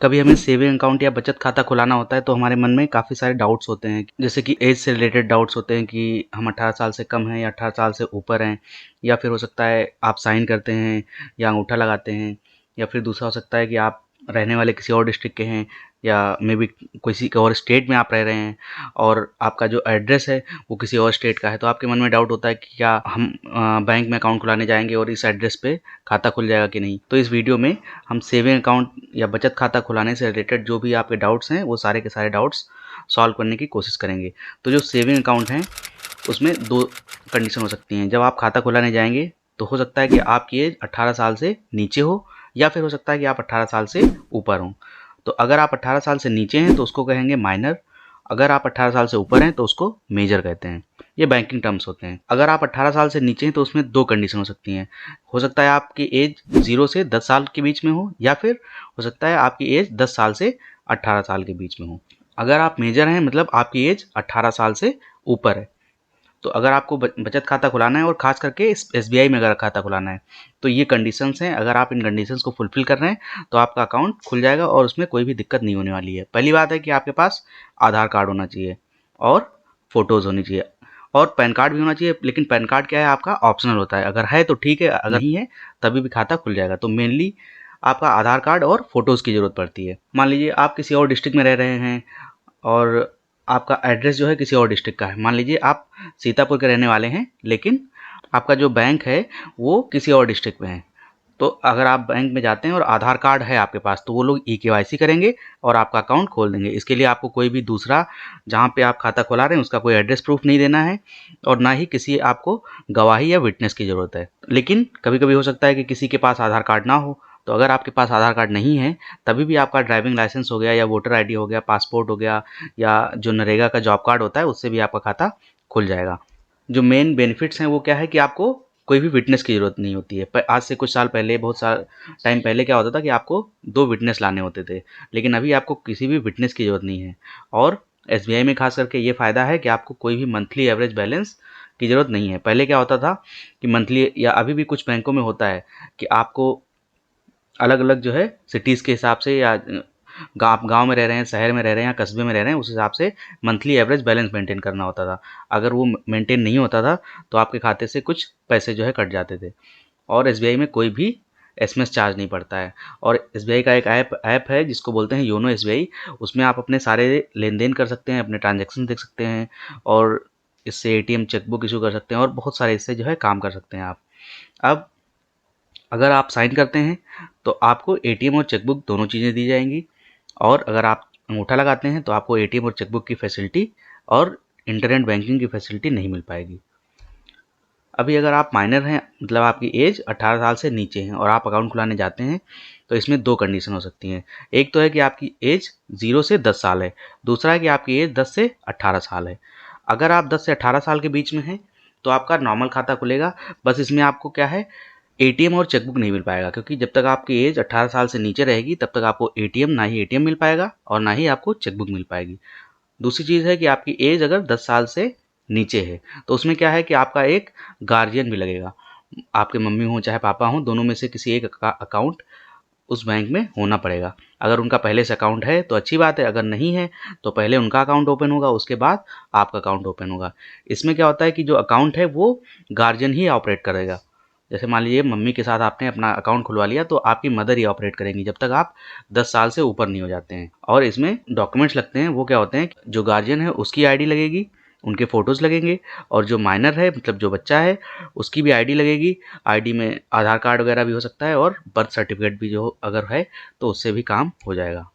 कभी हमें saving account या बचत खाता खुलाना होता है तो हमारे मन में काफ़ी सारे डाउट्स होते हैं, जैसे कि एज से रिलेटेड डाउट्स होते हैं कि हम 18 साल से कम हैं या 18 साल से ऊपर हैं, या फिर हो सकता है आप साइन करते हैं या अंगूठा लगाते हैं, या फिर दूसरा हो सकता है कि आप रहने वाले किसी और डिस्ट्रिक्ट के हैं या मे बी किसी और स्टेट में आप रह रहे हैं और आपका जो एड्रेस है वो किसी और स्टेट का है। तो आपके मन में डाउट होता है कि क्या हम बैंक में अकाउंट खुलाने जाएंगे और इस एड्रेस पे खाता खुल जाएगा कि नहीं। तो इस वीडियो में हम सेविंग अकाउंट या बचत खाता खुलाने से रिलेटेड जो भी आपके डाउट्स हैं वो सारे के सारे डाउट्स सॉल्व करने की कोशिश करेंगे। तो जो सेविंग अकाउंट हैं उसमें दो कंडीशन हो सकती हैं। जब आप खाता खुलाने जाएंगे तो हो सकता है कि आपकी एज 18 साल से नीचे हो, या फिर हो सकता है कि आप 18 साल से ऊपर हों। तो अगर आप 18 साल से नीचे हैं तो उसको कहेंगे माइनर, अगर आप 18 साल से ऊपर हैं तो उसको मेजर कहते हैं। ये बैंकिंग टर्म्स होते हैं। अगर आप 18 साल से नीचे हैं तो उसमें दो कंडीशन हो सकती हैं। हो सकता है आपकी एज 0 से 10 साल के बीच में हो, या फिर हो सकता है आपकी एज 10 साल से 18 साल के बीच में हो। अगर आप मेजर हैं मतलब आपकी एज 18 साल से ऊपर है। तो अगर आपको बचत खाता खुलाना है और ख़ास करके एसबीआई में अगर खाता खुलाना है तो ये कंडीशंस हैं। अगर आप इन कंडीशंस को फुलफ़िल कर रहे हैं तो आपका अकाउंट खुल जाएगा और उसमें कोई भी दिक्कत नहीं होने वाली है। पहली बात है कि आपके पास आधार कार्ड होना चाहिए और फ़ोटोज़ होनी चाहिए और पैन कार्ड भी होना चाहिए। लेकिन पैन कार्ड क्या है, आपका ऑप्शनल होता है। अगर है तो ठीक है, अगर नहीं है तभी भी खाता खुल जाएगा। तो मेनली आपका आधार कार्ड और फ़ोटोज़ की ज़रूरत पड़ती है। मान लीजिए आप किसी और डिस्ट्रिक्ट में रह रहे हैं और आपका एड्रेस जो है किसी और डिस्ट्रिक्ट का है। मान लीजिए आप सीतापुर के रहने वाले हैं लेकिन आपका जो बैंक है वो किसी और डिस्ट्रिक्ट में है। तो अगर आप बैंक में जाते हैं और आधार कार्ड है आपके पास तो वो लोग ई-केवाईसी करेंगे और आपका अकाउंट खोल देंगे। इसके लिए आपको कोई भी दूसरा जहाँ पे आप खाता खुला रहे हैं उसका कोई एड्रेस प्रूफ नहीं देना है और ना ही किसी आपको गवाही या विटनेस की ज़रूरत है। लेकिन कभी-कभी हो सकता है कि किसी के पास आधार कार्ड ना हो, तो अगर आपके पास आधार कार्ड नहीं है तभी भी आपका ड्राइविंग लाइसेंस हो गया या वोटर आईडी हो गया, पासपोर्ट हो गया या जो नरेगा का जॉब कार्ड होता है उससे भी आपका खाता खुल जाएगा। जो मेन बेनिफिट्स हैं वो क्या है कि आपको कोई भी विटनेस की ज़रूरत नहीं होती है। आज से कुछ साल पहले, बहुत साल टाइम पहले क्या होता था कि आपको 2 विटनेस लाने होते थे, लेकिन अभी आपको किसी भी विटनेस की ज़रूरत नहीं है। और एसबीआई में खास करके ये फ़ायदा है कि आपको कोई भी मंथली एवरेज बैलेंस की ज़रूरत नहीं है। पहले क्या होता था कि मंथली, या अभी भी कुछ बैंकों में होता है कि आपको अलग-अलग जो है सिटीज़ के हिसाब से या गाँव में रह रहे हैं, शहर में रह रहे हैं या कस्बे में रह रहे हैं, उस हिसाब से मंथली एवरेज बैलेंस मेंटेन करना होता था। अगर वो मेंटेन नहीं होता था तो आपके खाते से कुछ पैसे जो है कट जाते थे। और एसबीआई में कोई भी एसएमएस चार्ज नहीं पड़ता है। और एसबीआई का एक ऐप है जिसको बोलते हैं योनो एसबीआई। उसमें आप अपने सारे लेन-देन कर सकते हैं, अपने ट्रांज़ैक्शन देख सकते हैं और इससे एटीएम चेकबुक इश्यू कर सकते हैं और बहुत सारे इससे जो है काम कर सकते हैं आप। अब अगर आप साइन करते हैं तो आपको एटीएम और चेकबुक दोनों चीज़ें दी जाएंगी, और अगर आप अंगूठा लगाते हैं तो आपको एटीएम और चेकबुक की फैसिलिटी और इंटरनेट बैंकिंग की फैसिलिटी नहीं मिल पाएगी। अभी अगर आप माइनर हैं मतलब आपकी एज 18 साल से नीचे है और आप अकाउंट खुलाने जाते हैं तो इसमें दो कंडीशन हो सकती हैं। एक तो है कि आपकी एज 0 से 10 साल है, दूसरा है कि आपकी एज 10 से 18 साल है। अगर आप 10 से 18 साल के बीच में हैं तो आपका नॉर्मल खाता खुलेगा। बस इसमें आपको क्या है, एटीएम और चेकबुक नहीं मिल पाएगा, क्योंकि जब तक आपकी एज 18 साल से नीचे रहेगी तब तक आपको ना ही एटीएम मिल पाएगा और ना ही आपको चेकबुक मिल पाएगी। दूसरी चीज़ है कि आपकी एज अगर 10 साल से नीचे है तो उसमें क्या है कि आपका एक गार्जियन भी लगेगा। आपके मम्मी हों चाहे पापा हों, दोनों में से किसी एक का अकाउंट उस बैंक में होना पड़ेगा। अगर उनका पहले से अकाउंट है तो अच्छी बात है, अगर नहीं है तो पहले उनका अकाउंट ओपन होगा, उसके बाद आपका अकाउंट ओपन होगा। इसमें क्या होता है कि जो अकाउंट है वो गार्जियन ही ऑपरेट करेगा। जैसे मान लीजिए मम्मी के साथ आपने अपना अकाउंट खुलवा लिया तो आपकी मदर ही ऑपरेट करेंगी जब तक आप 10 साल से ऊपर नहीं हो जाते हैं। और इसमें डॉक्यूमेंट्स लगते हैं, वो क्या होते हैं, जो गार्जियन है उसकी आईडी लगेगी, उनके फ़ोटोज़ लगेंगे, और जो माइनर है मतलब जो बच्चा है उसकी भी आईडी लगेगी। आईडी में आधार कार्ड वगैरह भी हो सकता है और बर्थ सर्टिफिकेट भी जो अगर है तो उससे भी काम हो जाएगा।